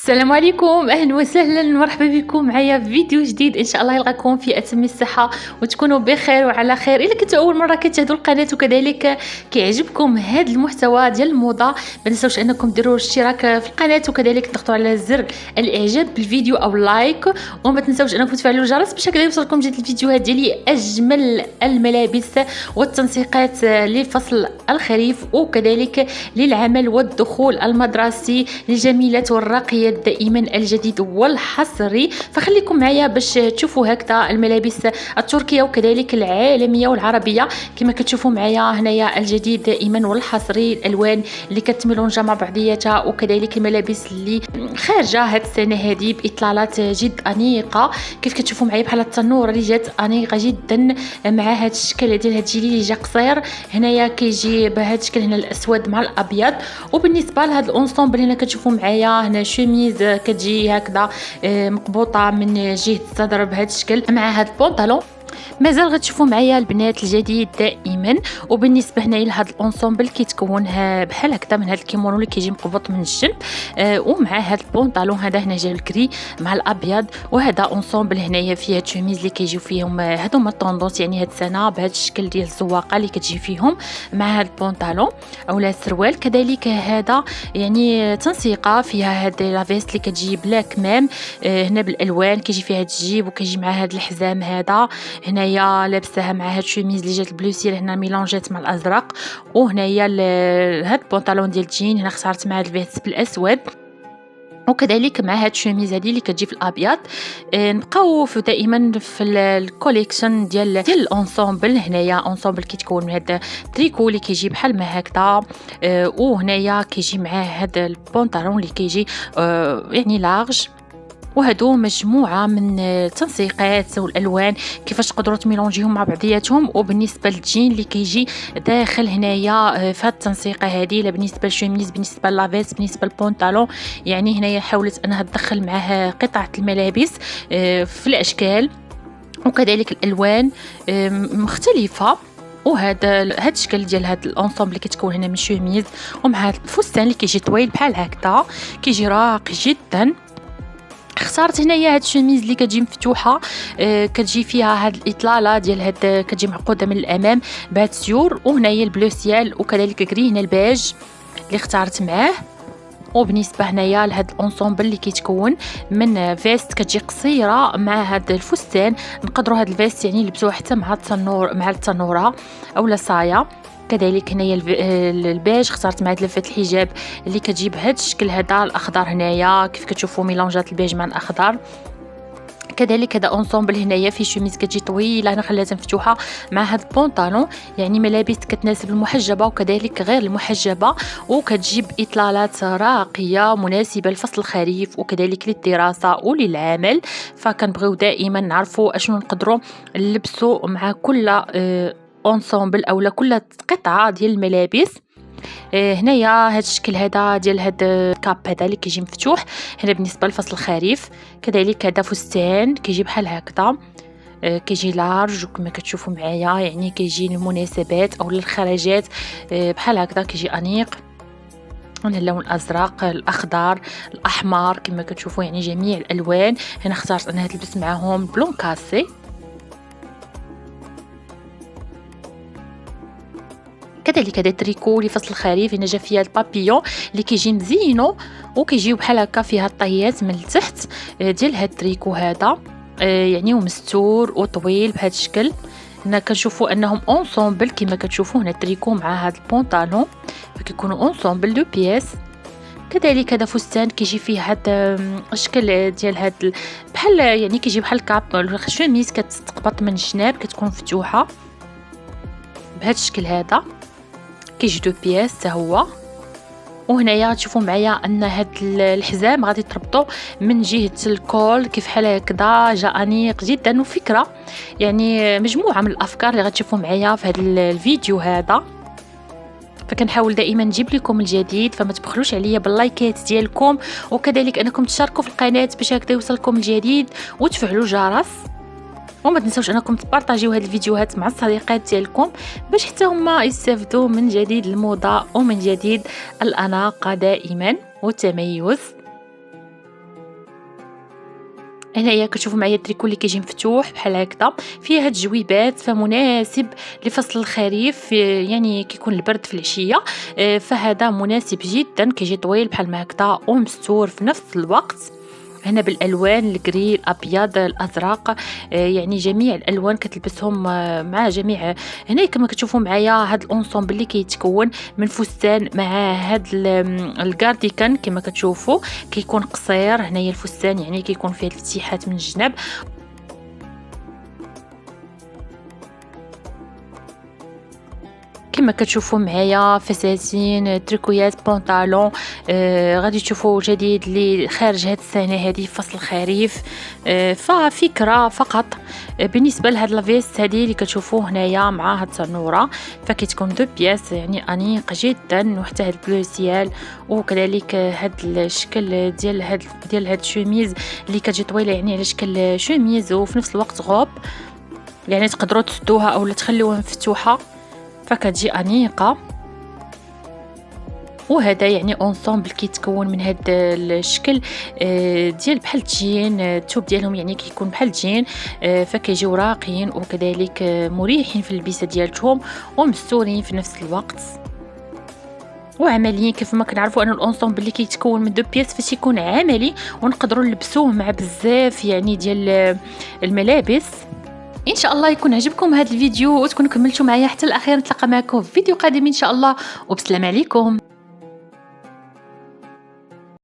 السلام عليكم، اهلا وسهلا، مرحبا بكم معايا في فيديو جديد. ان شاء الله يلقاكم في اتم الصحه وتكونوا بخير وعلى خير. الا كنتوا اول مره كتشاهدوا القناه وكذلك كيعجبكم هذا المحتوى ديال الموضه، ما تنساوش انكم ديروا الاشتراك في القناه وكذلك تضغطوا على زر الاعجاب بالفيديو او لايك، وما تنساوش انكم تفعلوا الجرس باش هكذا يوصلكم جديد الفيديوهات ديالي اجمل الملابس والتنسيقات لفصل الخريف وكذلك للعمل والدخول المدرسي للجميلات والراقيات دائما الجديد والحصري. فخليكم معايا باش تشوفوا هكذا الملابس التركيه وكذلك العالميه والعربيه كما كتشوفوا معايا هنايا الجديد دائما والحصري، الالوان اللي كتميلونجا مع بعضياتها وكذلك الملابس اللي خارجه هاد السنه هذه باطلالات جد انيقه. كيف كتشوفوا معايا بحال التنوره اللي جات انيقه جدا مع هاد الشكل ديال هاد الجيلي اللي جا قصير، هنايا كيجي بهذا الشكل هنا الاسود مع الابيض. وبالنسبه لهاد الانصومبل هنا كتشوفوا معايا هنا شوميز كتجي هكذا مقبوطه من جهه الصدر بهذا الشكل مع هاد البنطلون. مازال غتشوفوا معايا البنات الجديد دائما. وبالنسبه هنايا لهذا الانصومبل كيتكون بحال هكذا من هذا الكيمونو اللي كيجي مقبوط من الجنب ومع هذا البنطلون هذا هنا جا الكري مع الابيض. وهذا انصومبل هنايا فيه هاد شوميز اللي كيجيو فيهم هادو هما الطوندونس يعني هاد السنه بهذا الشكل ديال الزواقه اللي كتجي فيهم مع هذا البنطلون اولا السروال. كذلك هذا يعني تنسيقه فيها هاد لا فيست اللي كتجي بلا كمام هنا بالالوان، كيجي فيها هاد الجيب وكيجي مع هاد الحزام هذا هنايا لابساها مع هاد الشوميز اللي جات البلو سيل هنا ميلونجات مع الازرق. وهنايا هاد البنطلون ديال الجين هنا اختارت مع هاد الفيست بالاسود وكذلك مع هاد الشوميز هذه اللي كتجي في الابيض. نبقاو دائما في الكوليكشن ديال الانصومبل. هنايا انصومبل كيتكون من هذا التريكو اللي كيجي بحال ما هكذا وهنايا كيجي مع هذا البنطلون اللي كيجي يعني لارج. وهادو مجموعه من التنسيقات والالوان كيفاش تقدروا تميلونجيهم مع بعضياتهم. وبالنسبه للجين اللي كيجي داخل هنايا في هاد التنسيقه هذه، لا بالنسبه للشوميز بالنسبه لافيس بالنسبه للبنطلون، يعني هنايا حاولت انها تدخل معها قطعه الملابس في الاشكال وكذلك الالوان مختلفه. وهذا الشكل ديال هذا الانصومبل اللي كتكون هنا من شوميز ومع هذا الفستان اللي كيجي طويل بحال هكذا كيجي راقي جدا. اختارت هنايا هاد الشوميز اللي كتجي مفتوحه كتجي فيها هاد الاطلاله ديال هاد كتجي معقوده من الامام بهاد السيور، وهنايا البلو سيال وكذلك كري هنا البيج اللي اختارت معاه. وبالنسبه هنايا لهاد الانصومبل اللي كيتكون من فيست كتجي قصيره مع هاد الفستان، نقدروا هاد الفيست يعني نلبسوه حتى مع التنور مع التنوره اولا صايه. كذلك هنايا البيج اخترت مع لفه الحجاب اللي كتجيب هذا الشكل هذا الاخضر هنايا كيف كتشوفوا ميلونجات البيج مع الاخضر. كذلك هذا انصومبل هنايا في شوميز كتجي طويله هنا خلاتها مفتوحه مع هذا البنطلون، يعني ملابس كتناسب المحجبه وكذلك غير المحجبه وكتجيب اطلالات راقيه مناسبه لفصل الخريف وكذلك للدراسه وللعمل. فكنبغيو دائما نعرفوا اشنو نقدروا نلبسوا مع كل انصومبل اولا كل قطعه ديال الملابس. هنايا هذا الشكل هذا ديال هذا الكاب هذا اللي كيجي مفتوح هنا بالنسبه لفصل الخريف. كذلك هذا فستان كيجي بحال هكذا كيجي لارج وكما كتشوفوا معايا يعني كيجي للمناسبات او للخرجات بحال هكذا كيجي انيق. هنا اللون الازرق الاخضر الاحمر كما كتشوفوا يعني جميع الالوان. هنا اختارت انها تلبس معاهم بلون كاسي. كذلك هذا تريكو لفصل الخريف هنا جا فيها البابيون اللي كيجي مزينو وكيجيو بحال هكا فيها الطيات من التحت ديال هذا التريكو هذا يعني ومستور وطويل بهذا الشكل. هنا كنشوفوا انهم انصومبل كما كتشوفوا هنا التريكو مع هذا البنطلون فكيكونوا انصومبل دو بياس. كذلك هذا فستان كيجي فيه هذا الشكل ديال هذا بحال يعني كيجي بحال كاب الشوميز كتقبط من الجناب كتكون مفتوحه بهذا الشكل هذا كيجي دو بياس حتى هو. وهنايا تشوفوا معايا ان هاد الحزام غادي تربطوا من جهه الكول كيف حال هكذا جا انيق جدا وفكره يعني مجموعه من الافكار اللي غتشوفوا معايا في هذا الفيديو هذا. فكنحاول دائما نجيب لكم الجديد فما تبخلوش عليا باللايكات ديالكم وكذلك انكم تشاركوا في القناه باش هكذا يوصلكم الجديد وتفعلوا الجرس. وما تنسوش انكم تبارطاجيو هاد الفيديوهات مع الصديقات ديالكم باش حتى هما يستافدوا من جديد الموضه ومن جديد الاناقه دائما والتميز. هنايا كتشوفوا معايا التريكو اللي كيجي مفتوح بحال هكذا، فيه هاد الجويبات، فمناسب لفصل الخريف، يعني كيكون البرد في العشيه. فهذا مناسب جدا، كيجي طويل بحال ما هكذا ومستور في نفس الوقت. هنا بالالوان الكري، الابيض، الازرق، يعني جميع الالوان كتلبسهم مع جميع. هنا كما كتشوفوا معايا هاد الانصومبل اللي كيتكون من فستان مع هاد الكارديكان. كما كتشوفوا كيكون قصير، هنايا الفستان يعني كيكون فيه الفتيحات من الجناب. كما كتشوفوا معايا فساتين، تريكويات، بنطالون. غادي تشوفوا جديد اللي خارج هاد السنه هذه فصل الخريف. ففكره فقط. بالنسبه لهاد لافيست هذه اللي كتشوفوه هنايا مع هاد التنوره، فكتكون دو بياس يعني انيق جدا، وحتى هاد البلوسيال، وكذلك هاد الشكل ديال هاد الشوميز اللي كتجي طويله يعني على شكل شوميز وفي نفس الوقت غوب، يعني تقدروا تسدوها او تخليوها مفتوحه فكتجي انيقه. وهذا يعني اونصومبل كيتكون من هذا الشكل ديال بحال الجين. الثوب ديالهم يعني كيكون بحال الجين، فكيجيو راقيين وكذلك مريحين في اللبسه ديالتهم ومستورين في نفس الوقت وعمليين. كيف ما كنعرفوا ان الانصومبل اللي كيتكون من دو بياس فاش يكون عملي ونقدروا نلبسوه مع بزاف يعني ديال الملابس. ان شاء الله يكون عجبكم هذا الفيديو وتكونوا كملتوا معايا حتى الاخير. نتلاقى معكم في فيديو قادم ان شاء الله، وبسلام عليكم.